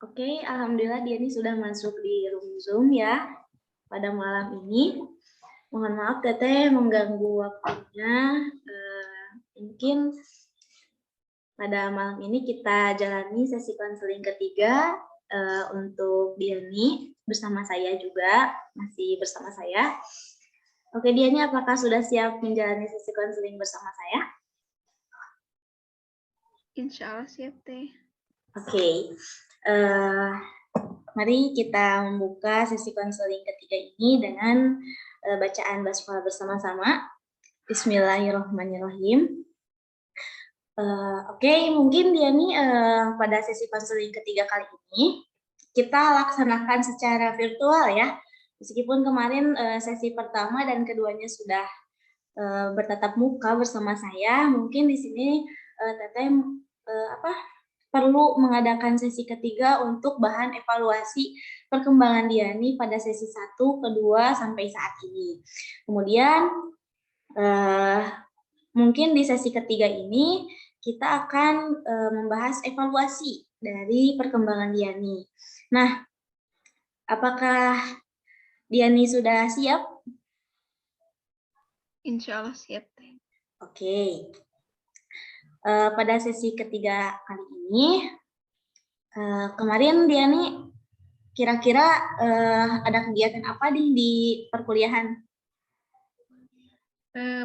Oke, alhamdulillah Diani sudah masuk di room Zoom ya pada malam ini. Mohon maaf Teteh mengganggu waktunya. Mungkin pada malam ini kita jalani sesi konseling ketiga untuk Diani bersama saya juga, masih bersama saya. Oke Diani, apakah sudah siap menjalani sesi konseling bersama saya? Insya Allah siap Teh. Oke. Mari kita membuka sesi konseling ketiga ini dengan bacaan basmalah bersama-sama. Bismillahirrahmanirrahim. Oke, mungkin Diani pada sesi konseling ketiga kali ini kita laksanakan secara virtual ya. Meskipun kemarin sesi pertama dan keduanya sudah bertatap muka bersama saya, mungkin di sini Teteh perlu mengadakan sesi ketiga untuk bahan evaluasi perkembangan Diani pada sesi 1, kedua, sampai saat ini. Kemudian, mungkin di sesi ketiga ini, kita akan membahas evaluasi dari perkembangan Diani. Nah, apakah Diani sudah siap? Insya Allah siap Teh. Oke. Pada sesi ketiga kali ini, kemarin Diani kira-kira ada kegiatan apa di perkuliahan?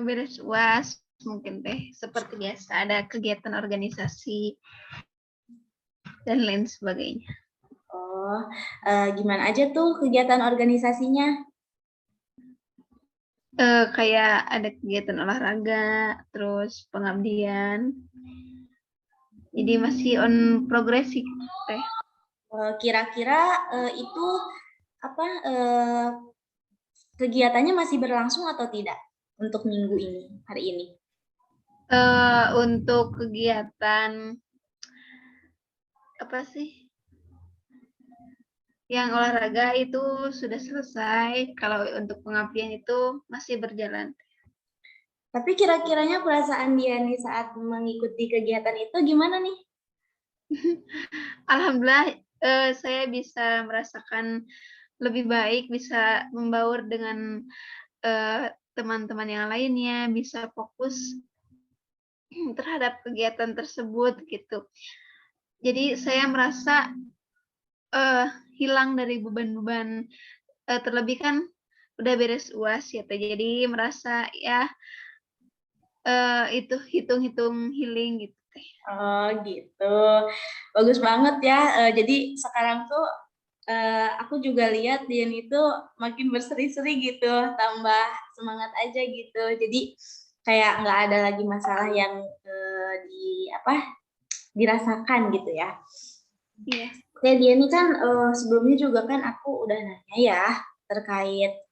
Beres UAS mungkin Teh, seperti biasa ada kegiatan organisasi dan lain sebagainya. Oh, gimana aja tuh kegiatan organisasinya? Kayak ada kegiatan olahraga, terus pengabdian. Jadi masih on progress sih Teh. Kira-kira itu apa kegiatannya masih berlangsung atau tidak untuk minggu ini, hari ini? Untuk kegiatan apa sih? Yang olahraga itu sudah selesai. Kalau untuk pengabdian itu masih berjalan. Tapi kira-kiranya perasaan Diani saat mengikuti kegiatan itu gimana nih? Alhamdulillah saya bisa merasakan lebih baik, bisa membaur dengan teman-teman yang lainnya, bisa fokus terhadap kegiatan tersebut gitu. Jadi saya merasa hilang dari beban-beban, terlebih kan udah beres UAS ya Teh, jadi merasa ya itu hitung-hitung healing gitu Teh. Oh gitu, bagus banget ya. Jadi sekarang tuh aku juga lihat Dian itu makin berseri-seri gitu, tambah semangat aja gitu. Jadi kayak nggak ada lagi masalah yang dirasakan gitu ya. Iya. Oke, Dian ini kan sebelumnya juga kan aku udah nanya ya terkait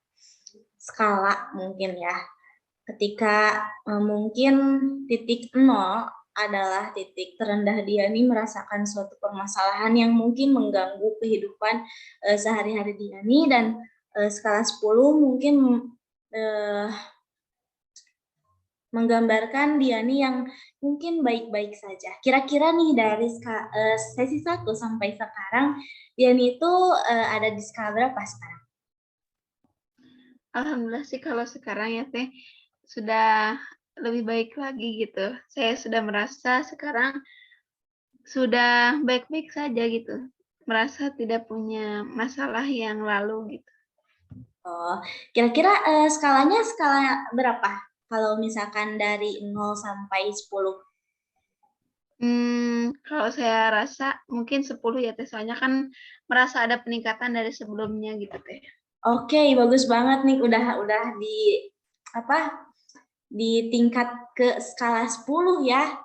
skala mungkin ya. Ketika mungkin titik 0 adalah titik terendah Diani merasakan suatu permasalahan yang mungkin mengganggu kehidupan sehari-hari Diani, dan skala 10 mungkin menggambarkan Diani yang mungkin baik-baik saja. Kira-kira nih dari sesi 1 sampai sekarang Diani itu ada di skala berapa sekarang? Alhamdulillah sih kalau sekarang ya Teh sudah lebih baik lagi gitu. Saya sudah merasa sekarang sudah baik-baik saja gitu. Merasa tidak punya masalah yang lalu gitu. Oh, kira-kira skalanya skala berapa? Kalau misalkan dari 0 sampai 10? Kalau saya rasa mungkin 10 ya Teh, soalnya kan merasa ada peningkatan dari sebelumnya gitu Teh. Oke, bagus banget nih udah di tingkat ke skala 10 ya.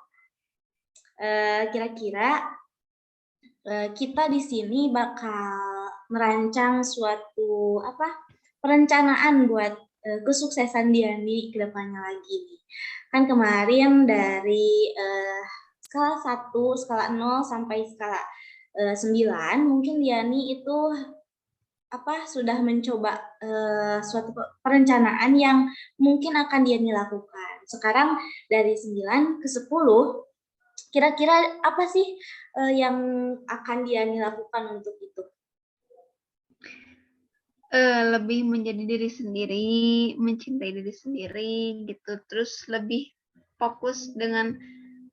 Kira-kira kita di sini bakal merancang suatu perencanaan buat kesuksesan Diani ke depannya lagi nih. Kan kemarin dari skala 1, skala 0 sampai skala 9, mungkin Diani itu sudah mencoba suatu perencanaan yang mungkin akan Diani lakukan. Sekarang dari 9 ke 10, Kira-kira apa sih yang akan Diani lakukan untuk itu? Lebih menjadi diri sendiri, mencintai diri sendiri gitu, terus lebih fokus dengan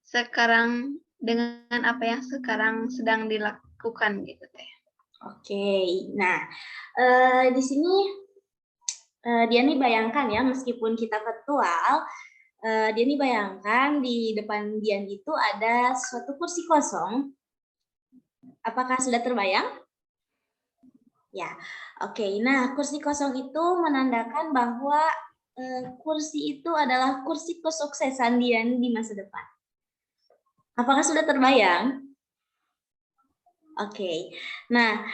sekarang, dengan apa yang sekarang sedang dilakukan gitu teh. Oke, nah di sini Diani bayangkan ya, meskipun kita virtual, Diani bayangkan di depan Diani itu ada suatu kursi kosong. Apakah sudah terbayang? Ya, oke. Nah, kursi kosong itu menandakan bahwa kursi itu adalah kursi kesuksesan Diani di masa depan. Apakah sudah terbayang? Oke. Nah,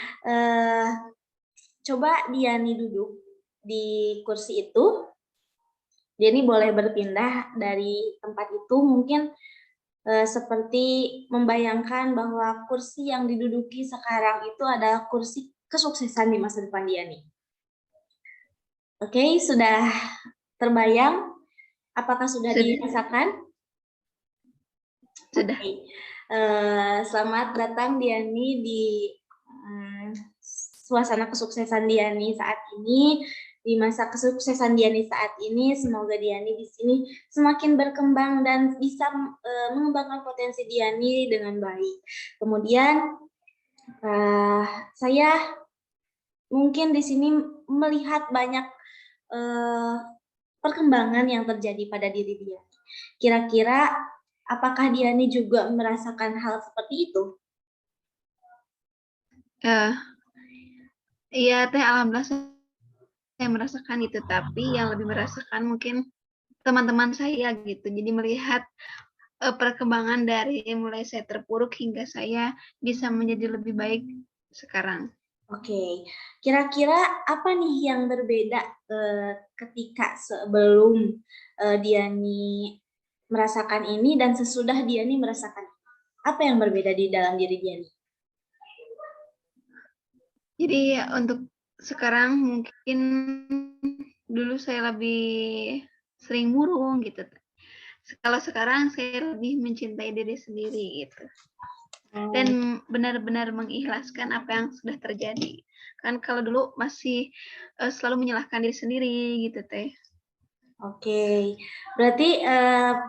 coba Diani duduk di kursi itu. Diani boleh berpindah dari tempat itu, mungkin seperti membayangkan bahwa kursi yang diduduki sekarang itu adalah kursi kesuksesan di masa depan Diani. Oke, sudah terbayang? Apakah sudah dirasakan? Sudah. Oke. Selamat datang Diani di suasana kesuksesan Diani saat ini, di masa kesuksesan Diani saat ini. Semoga Diani di sini semakin berkembang dan bisa mengembangkan potensi Diani dengan baik. Kemudian saya mungkin di sini melihat banyak perkembangan yang terjadi pada diri Diani. Kira-kira apakah Diani juga merasakan hal seperti itu? Iya teh, alhamdulillah saya merasakan itu, tapi yang lebih merasakan mungkin teman-teman saya gitu. Jadi melihat perkembangan dari mulai saya terpuruk hingga saya bisa menjadi lebih baik sekarang. Oke, kira-kira apa nih yang berbeda ketika sebelum Diani merasakan ini dan sesudah Diani merasakan ini? Apa yang berbeda di dalam diri Diani? Jadi untuk sekarang mungkin dulu saya lebih sering murung gitu. Kalau sekarang saya lebih mencintai diri sendiri gitu. Dan benar-benar mengikhlaskan apa yang sudah terjadi. Kan kalau dulu masih selalu menyalahkan diri sendiri gitu teh. Oke, berarti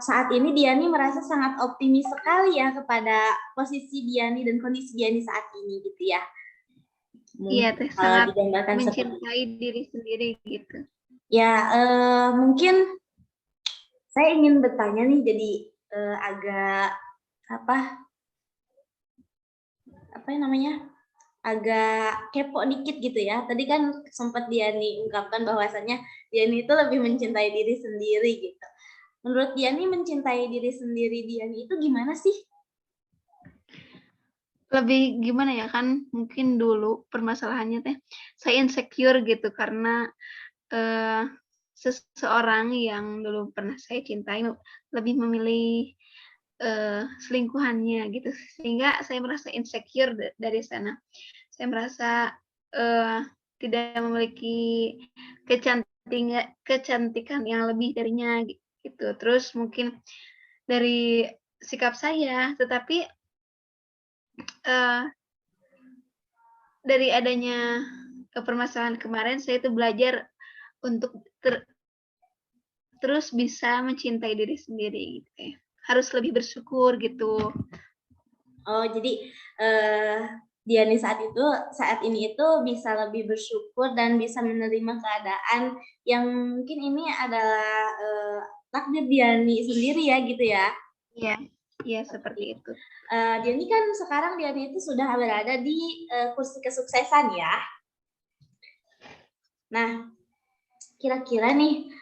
saat ini Diani merasa sangat optimis sekali ya kepada posisi Diani dan kondisi Diani saat ini gitu ya. Iya teh, sangat digambarkan mencintai diri sendiri gitu. Ya, mungkin saya ingin bertanya nih, jadi agak apa namanya? Agak kepo dikit gitu ya. Tadi kan sempat Diani ungkapkan bahwasannya Diani itu lebih mencintai diri sendiri gitu. Menurut Diani mencintai diri sendiri Diani itu gimana sih? Lebih gimana ya, kan mungkin dulu permasalahannya teh saya insecure gitu karena seseorang yang dulu pernah saya cintai lebih memilih selingkuhannya gitu, sehingga saya merasa insecure dari sana. Saya merasa tidak memiliki kecantikan yang lebih darinya gitu. Terus mungkin dari sikap saya, tetapi dari adanya permasalahan kemarin saya itu belajar untuk terus bisa mencintai diri sendiri gitu ya. Harus lebih bersyukur gitu. Oh, jadi Diani saat ini itu bisa lebih bersyukur dan bisa menerima keadaan yang mungkin ini adalah takdir Diani sendiri ya gitu ya. Iya, iya seperti itu. Diani kan sekarang Diani itu sudah berada di kursi kesuksesan ya. Nah, kira-kira nih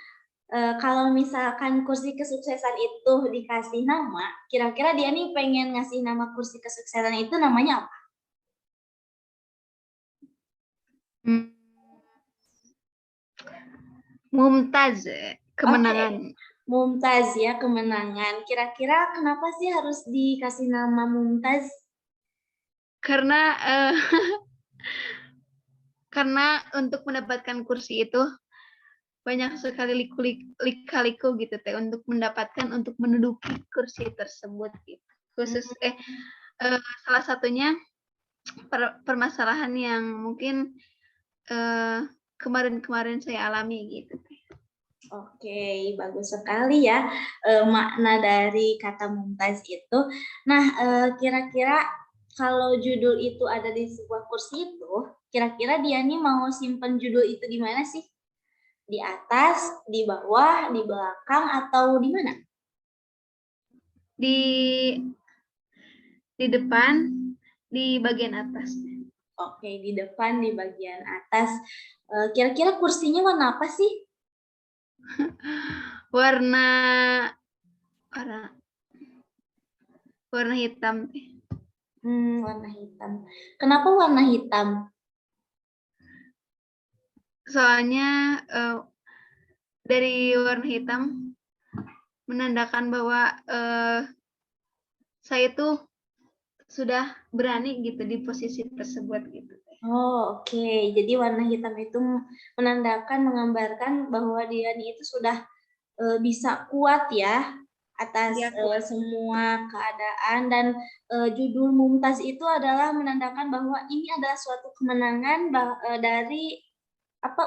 kalau misalkan kursi kesuksesan itu dikasih nama, kira-kira Diani pengen ngasih nama kursi kesuksesan itu namanya apa? Mumtaz, kemenangan. Mumtaz ya, kemenangan. Kira-kira kenapa sih harus dikasih nama Mumtaz? Karena karena untuk mendapatkan kursi itu banyak sekali lika-liku gitu teh untuk menduduki kursi tersebut gitu. khusus salah satunya permasalahan yang mungkin kemarin-kemarin saya alami gitu. Oke, bagus sekali ya makna dari kata mumtaz itu. Nah, kira-kira kalau judul itu ada di sebuah kursi itu, kira-kira Diani mau simpen judul itu di mana sih? Di atas, di bawah, di belakang, atau di mana? Di depan, di bagian atas. Oke, di depan, di bagian atas. Kira-kira kursinya warna apa sih? Warna hitam. Warna hitam. Kenapa warna hitam? Soalnya dari warna hitam menandakan bahwa saya itu sudah berani gitu di posisi tersebut gitu. Oh, oke. Jadi warna hitam itu menandakan, menggambarkan bahwa Diani itu sudah bisa kuat ya atas semua keadaan, dan judul Mumtaz itu adalah menandakan bahwa ini adalah suatu kemenangan dari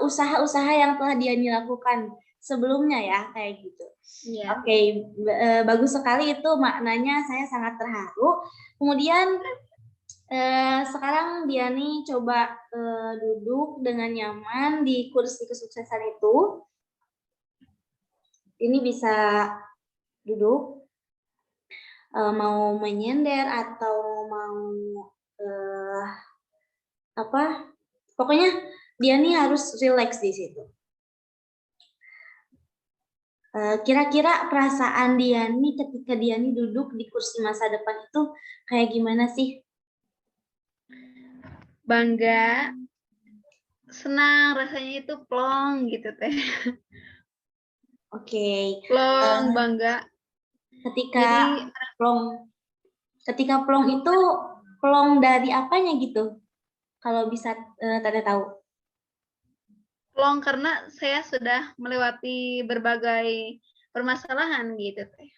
usaha-usaha yang telah Diani lakukan sebelumnya ya, kayak gitu. Yeah. Oke, bagus sekali itu maknanya, saya sangat terharu. Kemudian sekarang Diani coba duduk dengan nyaman di kursi kesuksesan itu. Ini bisa duduk, mau menyender atau mau pokoknya Diani harus rileks di situ. Kira-kira perasaan Diani ketika Diani duduk di kursi masa depan itu kayak gimana sih? Bangga, senang, rasanya itu plong gitu teh. Oke. Plong, bangga. Ketika plong itu plong dari apanya gitu? Kalau bisa Tante tahu. Plong karena saya sudah melewati berbagai permasalahan gitu teh.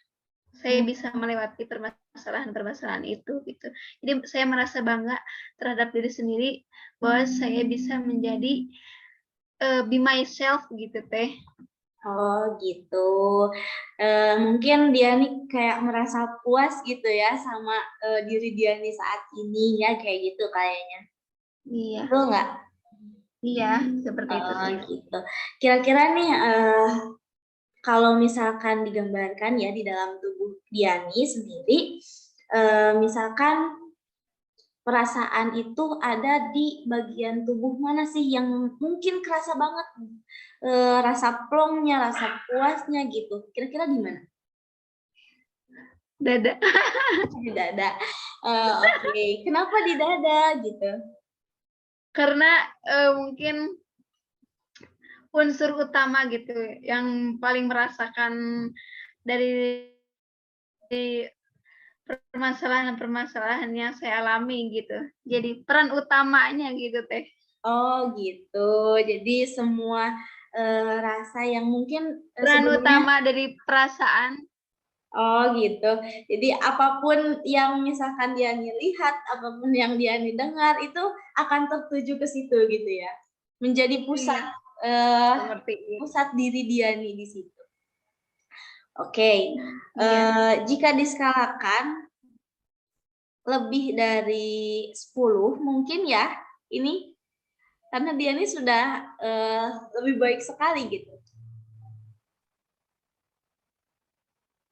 Saya bisa melewati permasalahan-permasalahan itu gitu. Jadi saya merasa bangga terhadap diri sendiri bahwa saya bisa menjadi be myself gitu teh. Oh gitu. Mungkin Diani kayak merasa puas gitu ya sama diri Diani saat ini ya, kayak gitu kayaknya. Iya. Betul nggak? Iya, seperti itu sih. Gitu. Kira-kira nih kalau misalkan digambarkan ya di dalam tubuh Diani sendiri, misalkan perasaan itu ada di bagian tubuh mana sih yang mungkin kerasa banget rasa plongnya, rasa puasnya gitu. Kira-kira di mana? Dada. Di dada. Oke. Kenapa di dada gitu? Karena mungkin unsur utama gitu yang paling merasakan dari permasalahan-permasalahan yang saya alami gitu. Jadi peran utamanya gitu teh. Oh gitu. Jadi semua rasa yang mungkin peran utama dari perasaan. Oh gitu. Jadi apapun yang misalkan Diani lihat, apapun yang Diani dengar itu akan tertuju ke situ gitu ya. Menjadi pusat pusat diri Diani di situ. Oke. Jika diskalakan lebih dari 10 mungkin ya ini, karena Diani sudah lebih baik sekali gitu.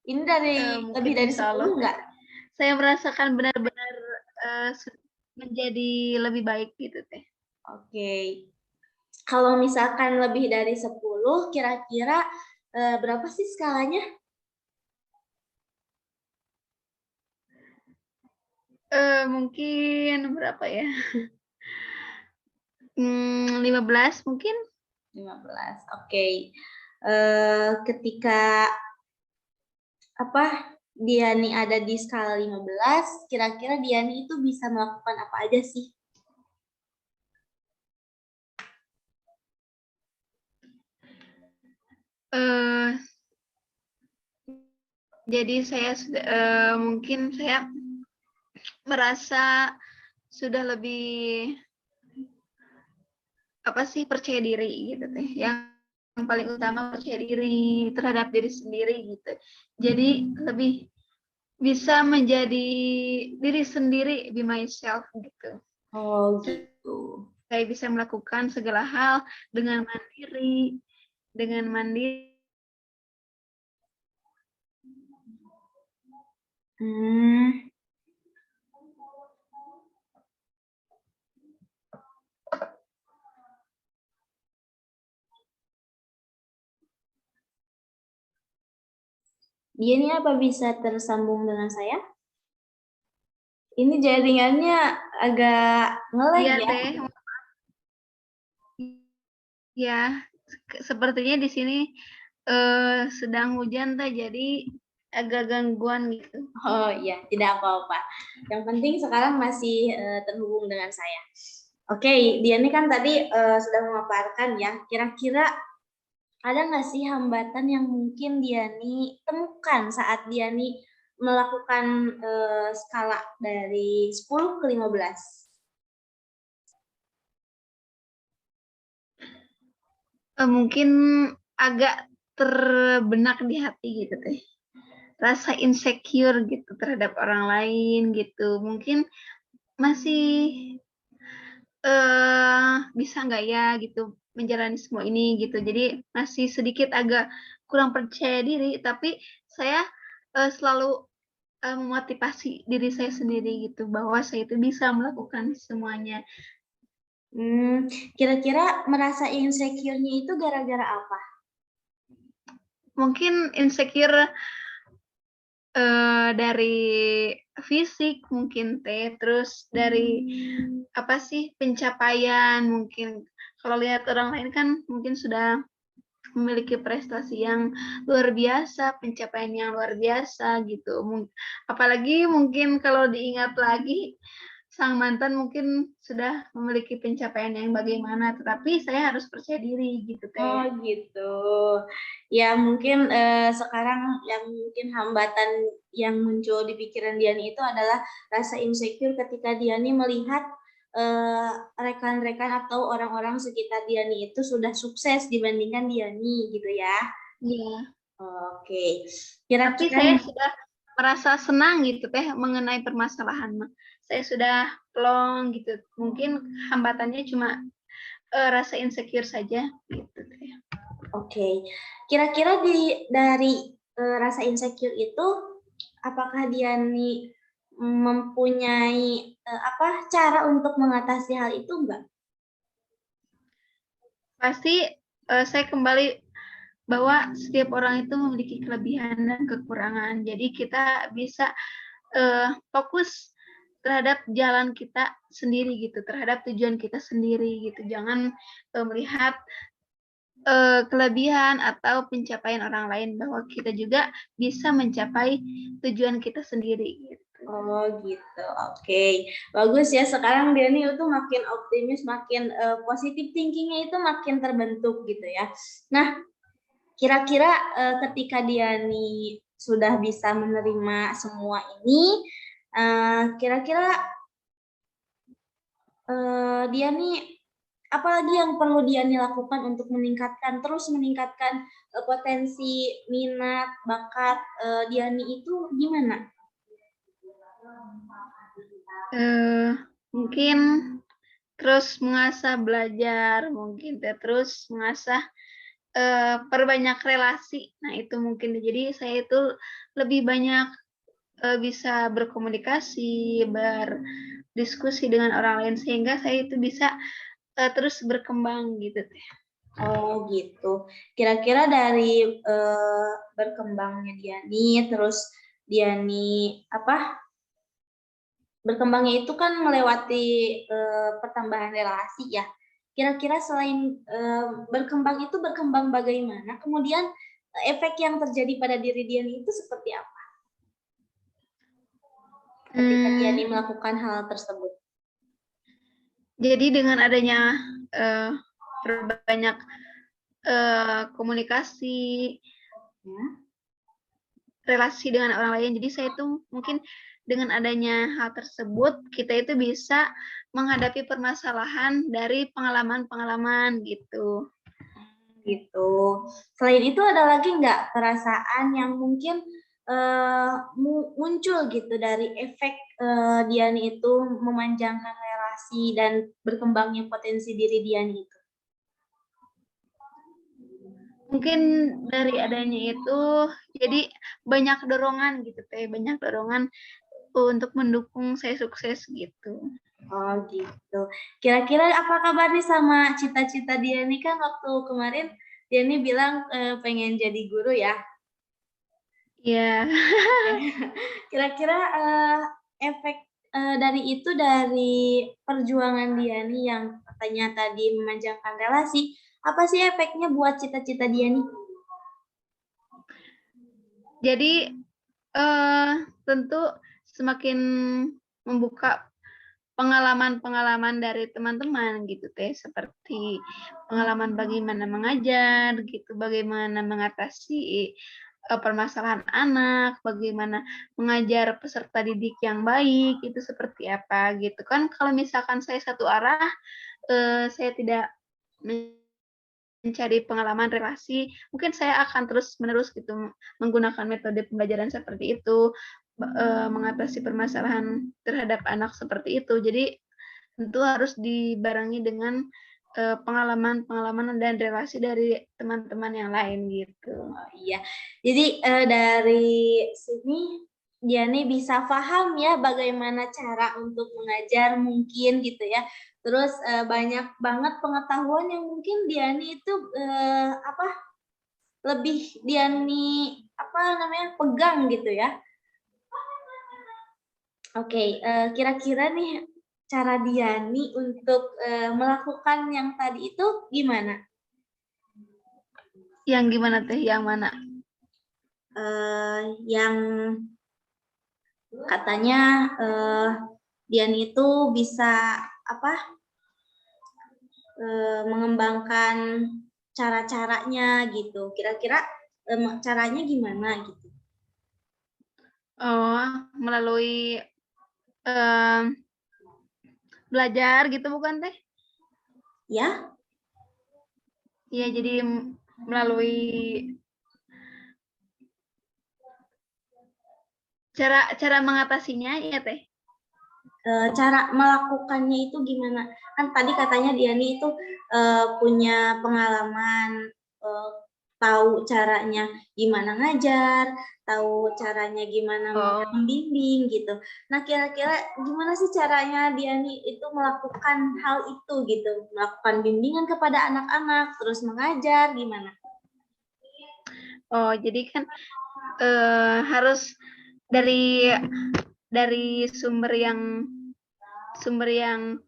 Ini lebih dari 10 enggak? Saya merasakan benar-benar menjadi lebih baik gitu teh. Oke. Kalau misalkan lebih dari 10, kira-kira berapa sih skalanya? Mungkin berapa ya? 15 mungkin. 15, oke. Ketika Diani ada di skala 15, kira-kira Diani itu bisa melakukan apa aja sih? Jadi saya sudah mungkin saya merasa sudah lebih percaya diri gitu teh. Yang paling utama percaya diri terhadap diri sendiri gitu. Jadi lebih bisa menjadi diri sendiri, be myself gitu. Oh gitu. Saya bisa melakukan segala hal dengan mandiri. Hmm. Dia ini apa bisa tersambung dengan saya? Ini jaringannya agak nge-lag Iya ya. teh. Ya, sepertinya di sini sedang hujan teh, jadi agak gangguan gitu. Oh iya, tidak apa-apa. Yang penting sekarang masih terhubung dengan saya. Oke, dia ini kan tadi sudah memaparkan ya. Kira-kira ada nggak sih hambatan yang mungkin Diani temukan saat Diani melakukan skala dari 10 ke 15? Mungkin agak terbenak di hati gitu teh. Rasa insecure gitu terhadap orang lain gitu. Mungkin masih bisa nggak ya gitu menjalani semua ini gitu. Jadi masih sedikit agak kurang percaya diri, tapi saya selalu memotivasi diri saya sendiri gitu bahwa saya itu bisa melakukan semuanya. Kira-kira merasa insecure-nya itu gara-gara apa? Mungkin insecure dari fisik mungkin teh, terus dari pencapaian mungkin. Kalau lihat orang lain kan mungkin sudah memiliki prestasi yang luar biasa, pencapaian yang luar biasa gitu. Apalagi mungkin kalau diingat lagi sang mantan mungkin sudah memiliki pencapaian yang bagaimana, tetapi saya harus percaya diri gitu Oh teh. gitu. Ya mungkin sekarang yang mungkin hambatan yang muncul di pikiran Diani itu adalah rasa insecure ketika Diani melihat rekan-rekan atau orang-orang sekitar Diani itu sudah sukses dibandingkan Diani gitu ya. Iya. Oke. Tapi Kira-kira saya sudah merasa senang gitu teh mengenai permasalahan. Saya sudah plong gitu. Mungkin hambatannya cuma rasa insecure saja gitu teh. Oke. Kira-kira dari rasa insecure itu apakah Diani mempunyai cara untuk mengatasi hal itu enggak? Pasti saya kembali bahwa setiap orang itu memiliki kelebihan dan kekurangan. Jadi kita bisa fokus terhadap jalan kita sendiri gitu, terhadap tujuan kita sendiri gitu. Jangan melihat kelebihan atau pencapaian orang lain, bahwa kita juga bisa mencapai tujuan kita sendiri gitu. Oh gitu, oke. Bagus ya, sekarang Diani itu makin optimis, makin positive thinkingnya itu makin terbentuk gitu ya. Nah, kira-kira ketika Diani sudah bisa menerima semua ini, kira-kira Diani apalagi yang perlu Diani lakukan untuk terus meningkatkan potensi minat, bakat Diani itu gimana? Mungkin terus mengasah belajar, mungkin terus mengasah perbanyak relasi. Nah, itu mungkin. Jadi saya itu lebih banyak bisa berkomunikasi, berdiskusi dengan orang lain, sehingga saya itu bisa terus berkembang gitu teh. Oh gitu. Kira-kira dari berkembangnya Diani, terus Diani berkembangnya itu kan melewati pertambahan relasi ya. Kira-kira selain berkembang itu berkembang bagaimana? Kemudian efek yang terjadi pada diri Diani itu seperti apa ketika Diani melakukan hal tersebut? Jadi dengan adanya perbanyak komunikasi, relasi dengan orang lain. Jadi saya tuh mungkin dengan adanya hal tersebut, kita itu bisa menghadapi permasalahan dari pengalaman-pengalaman gitu. Gitu. Selain itu ada lagi nggak perasaan yang mungkin muncul gitu dari efek Diani itu memanjangkan relasi dan berkembangnya potensi diri Diani itu? Mungkin dari adanya itu jadi banyak dorongan gitu teh, banyak dorongan untuk mendukung saya sukses gitu. Oh gitu. Kira-kira apa kabar nih sama cita-cita Diani? Kan waktu kemarin Diani bilang pengen jadi guru ya. Iya. Kira-kira efek dari itu, dari perjuangan Diani yang katanya tadi memanjangkan relasi, apa sih efeknya buat cita-cita Diani? Jadi tentu semakin membuka pengalaman-pengalaman dari teman-teman gitu teh, seperti pengalaman bagaimana mengajar gitu, bagaimana mengatasi permasalahan anak, bagaimana mengajar peserta didik yang baik, itu seperti apa gitu kan. Kalau misalkan saya satu arah, saya tidak mencari pengalaman relasi, mungkin saya akan terus-menerus gitu menggunakan metode pembelajaran seperti itu, mengatasi permasalahan terhadap anak seperti itu. Jadi tentu harus dibarengi dengan pengalaman-pengalaman dan relasi dari teman-teman yang lain gitu. Oh, iya. Jadi dari sini Diani bisa paham ya bagaimana cara untuk mengajar mungkin gitu ya. Terus banyak banget pengetahuan yang mungkin Diani itu lebih Diani pegang gitu ya. Oke, kira-kira nih cara Diani untuk melakukan yang tadi itu gimana? Yang gimana teh? Yang mana? Yang katanya Diani itu bisa mengembangkan cara-caranya gitu. Kira-kira caranya gimana gitu? Oh, melalui belajar gitu bukan teh? Ya? Iya, jadi melalui cara mengatasinya ya teh. Cara melakukannya itu gimana? Kan tadi katanya Diani itu punya pengalaman, tahu caranya gimana ngajar, tahu caranya gimana membimbing gitu. Nah, kira-kira gimana sih caranya Diani itu melakukan hal itu gitu? Melakukan bimbingan kepada anak-anak, terus mengajar, gimana? Oh, jadi kan harus dari sumber yang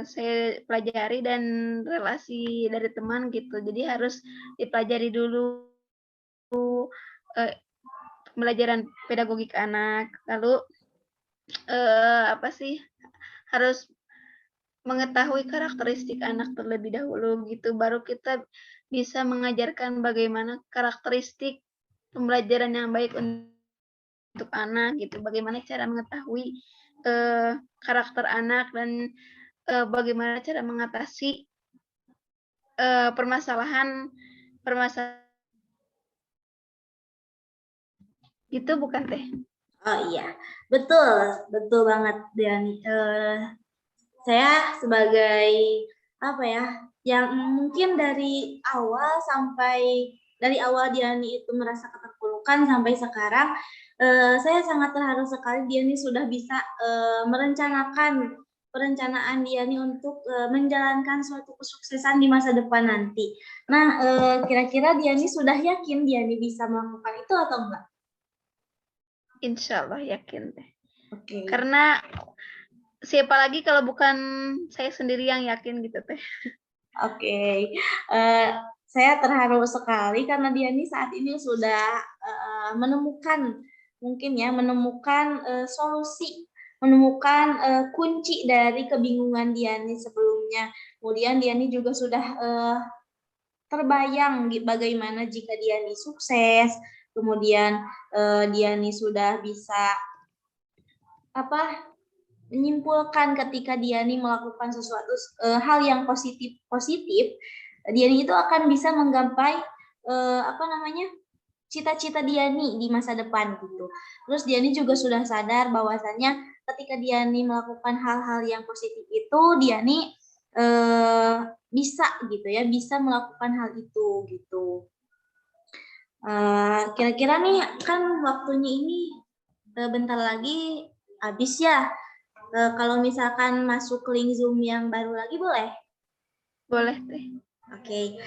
saya pelajari dan relasi dari teman gitu. Jadi harus dipelajari dulu pembelajaran pedagogik anak. Lalu harus mengetahui karakteristik anak terlebih dahulu gitu. Baru kita bisa mengajarkan bagaimana karakteristik pembelajaran yang baik untuk anak gitu. Bagaimana cara mengetahui karakter anak dan bagaimana cara mengatasi permasalahan itu bukan teh? Oh iya, betul banget Diani. Saya sebagai yang mungkin dari awal Diani itu merasa keterpurukan sampai sekarang, saya sangat terharu sekali Diani sudah bisa merencanakan perencanaan Diani untuk menjalankan suatu kesuksesan di masa depan nanti. Nah, kira-kira Diani sudah yakin Diani bisa melakukan itu atau enggak? Insya Allah yakin teh. Oke. Karena siapa lagi kalau bukan saya sendiri yang yakin gitu teh. Oke. Saya terharu sekali karena Diani saat ini sudah menemukan solusi, menemukan kunci dari kebingungan Diani sebelumnya. Kemudian Diani juga sudah terbayang bagaimana jika Diani sukses, kemudian dia nih sudah bisa menyimpulkan ketika dia nih melakukan sesuatu hal yang positif, dia nih itu akan bisa menggapai cita-cita dia nih di masa depan gitu. Terus dia nih juga sudah sadar bahwasannya ketika dia nih melakukan hal-hal yang positif itu, dia nih bisa gitu ya, bisa melakukan hal itu gitu. Kira-kira nih kan waktunya ini bentar lagi habis ya. Kalau misalkan masuk link Zoom yang baru lagi boleh? Boleh Teh. Oke,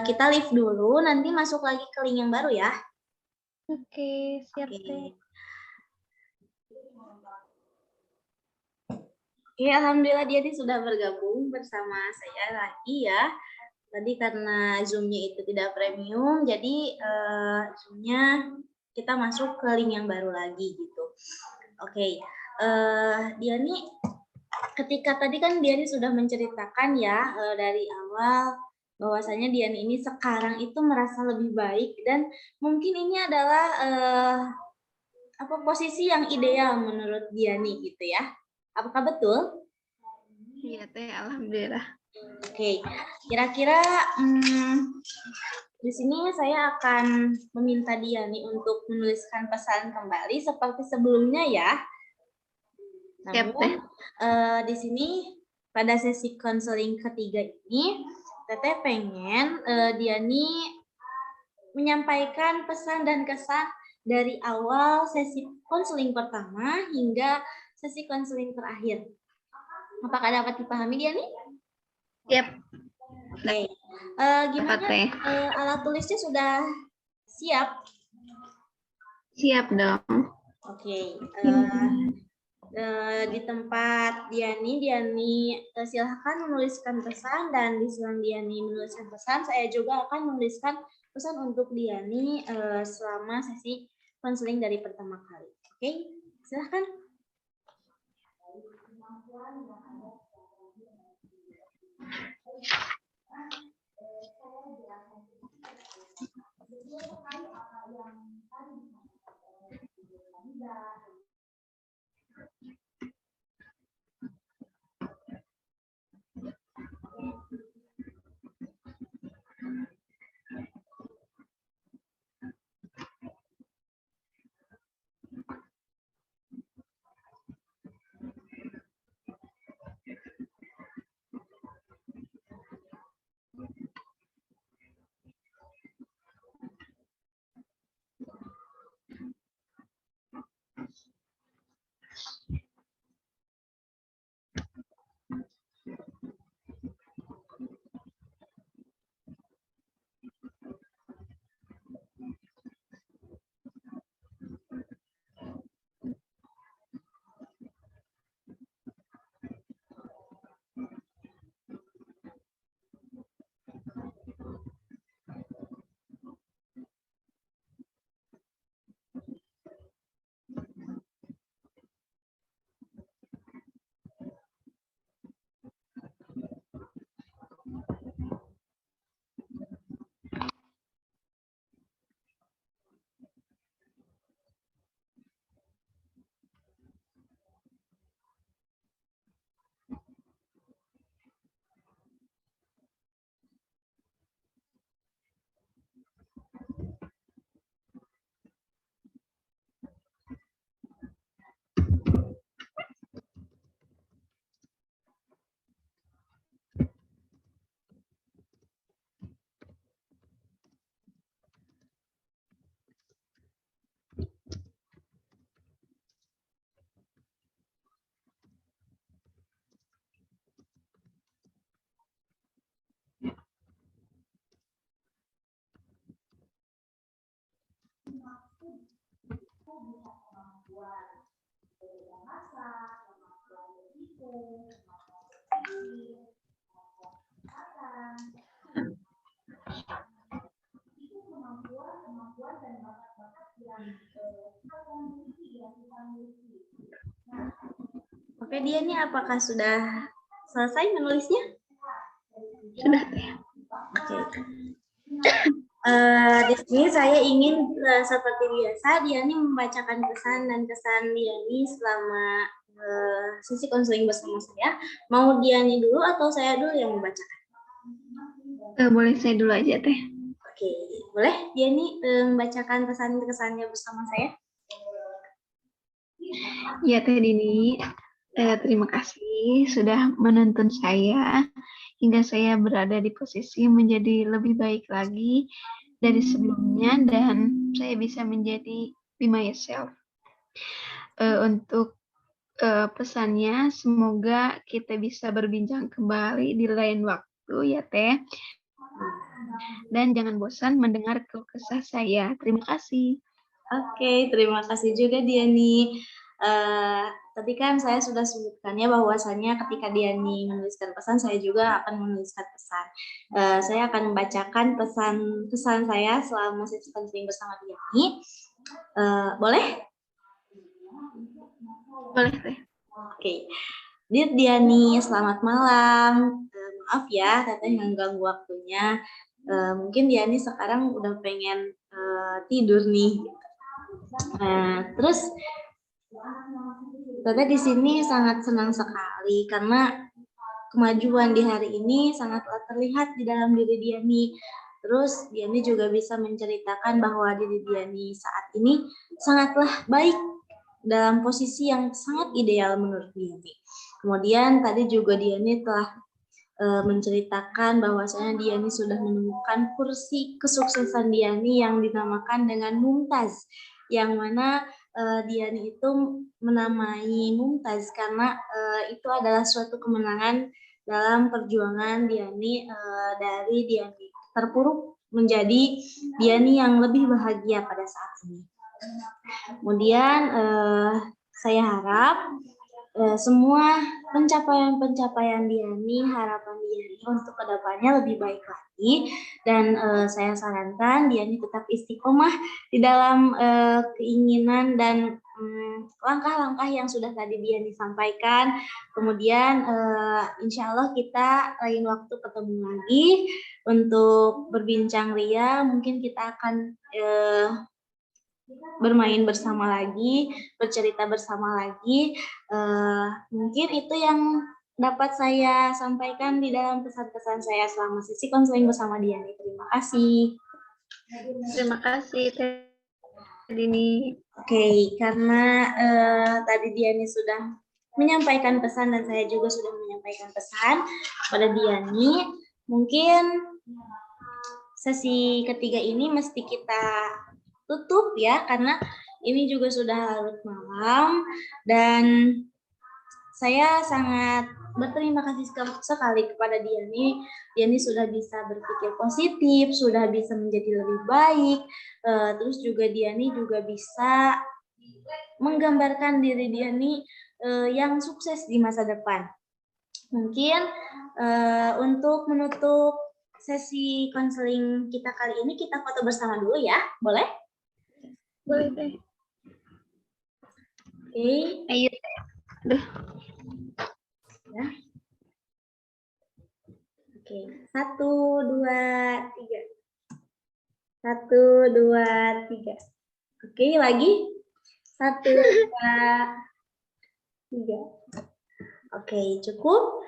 kita leave dulu, nanti masuk lagi ke link yang baru ya. Oke, siap Teh. Oke, alhamdulillah dia sudah bergabung bersama saya lagi ya. Tadi karena Zoom-nya itu tidak premium, jadi Zoom-nya kita masuk ke link yang baru lagi gitu. Oke, dia nih ketika tadi kan dia sudah menceritakan ya dari awal bahwasanya Dian ini sekarang itu merasa lebih baik dan mungkin ini adalah posisi yang ideal menurut Diani gitu ya. Apakah betul? Iya Teh, alhamdulillah. Oke, kira-kira di sini saya akan meminta Diani untuk menuliskan pesan kembali seperti sebelumnya ya. Namun di sini pada sesi konseling ketiga ini, Teteh pengen Diani menyampaikan pesan dan kesan dari awal sesi konseling pertama hingga sesi konseling terakhir. Apakah dapat dipahami Diani? Yap. Oke. Gimana alat tulisnya sudah siap? Siap dong. Oke. Di tempat Diani silahkan menuliskan pesan, dan di selang Diani menuliskan pesan, saya juga akan menuliskan pesan untuk Diani selama sesi konseling dari pertama kali. Oke, silahkan. Oke, Diani, apakah sudah selesai menulisnya? Sudah. Oke. Di sini saya ingin seperti biasa Diani membacakan pesan dan kesan Diani selama sesi konseling bersama saya. Mau Diani dulu atau saya dulu yang membacakan? Boleh saya dulu aja Teh. Oke, boleh Diani membacakan kesan-kesannya bersama saya? Ya Teh Dini, terima kasih sudah menuntun saya hingga saya berada di posisi menjadi lebih baik lagi dari sebelumnya dan saya bisa menjadi be myself. Untuk pesannya, semoga kita bisa berbincang kembali di lain waktu ya Teh. Dan jangan bosan mendengar keluh kesah saya. Terima kasih. Oke, terima kasih juga Diani. Tadi kan saya sudah sebutkannya bahwasannya ketika Diani menuliskan pesan, saya juga akan menuliskan pesan. Saya akan membacakan pesan saya selama sesi konseling bersama Diani. Boleh? Boleh, Teh. Oke. Dear Diani, selamat malam. Maaf ya, Teteh mengganggu waktunya. Mungkin Diani sekarang udah pengen tidur nih. Terus Teteh di sini sangat senang sekali karena kemajuan di hari ini sangatlah terlihat di dalam diri Diani. Terus Diani juga bisa menceritakan bahwa diri Diani saat ini sangatlah baik dalam posisi yang sangat ideal menurut Diani. Kemudian tadi juga Diani telah menceritakan bahwasanya Diani sudah menemukan kursi kesuksesan Diani yang dinamakan dengan Mumtaz, yang mana Diani itu menamai Mumtaz karena itu adalah suatu kemenangan dalam perjuangan Diani dari Diani terpuruk menjadi Diani yang lebih bahagia pada saat ini. Kemudian saya harap semua pencapaian Diani, harapan Diani untuk kedepannya lebih baik lagi, dan saya sarankan Diani tetap istiqomah di dalam keinginan dan langkah-langkah yang sudah tadi Diani sampaikan. Kemudian insya Allah kita lain waktu ketemu lagi untuk berbincang ria, mungkin kita akan bermain bersama lagi, bercerita bersama lagi. Mungkin itu yang dapat saya sampaikan di dalam pesan-pesan saya selama sesi konseling bersama Diani. Terima kasih. Terima kasih, Teh Dini. Oke, karena tadi Diani sudah menyampaikan pesan dan saya juga sudah menyampaikan pesan pada Diani, mungkin sesi ketiga ini mesti kita tutup ya, karena ini juga sudah larut malam dan saya sangat berterima kasih sekali kepada Diani. Diani sudah bisa berpikir positif, sudah bisa menjadi lebih baik, terus juga Diani juga bisa menggambarkan diri Diani yang sukses di masa depan. Mungkin untuk menutup sesi konseling kita kali ini, kita foto bersama dulu ya, boleh? Boleh, Teh. Oke. Ayo, Teh. Aduh. Ya. Oke, 1, 2, 3. 1, 2, 3. Oke, lagi. 1, 2, 3. Oke, cukup.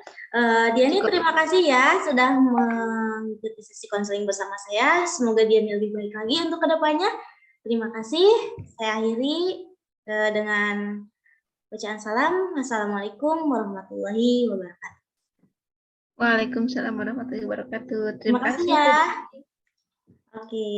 Diani, terima kasih ya sudah mengikuti sesi konseling bersama saya. Semoga Diani lebih baik lagi untuk kedepannya. Terima kasih. Saya akhiri dengan bacaan salam. Assalamualaikum warahmatullahi wabarakatuh. Waalaikumsalam warahmatullahi wabarakatuh. Terima kasih ya. Oke.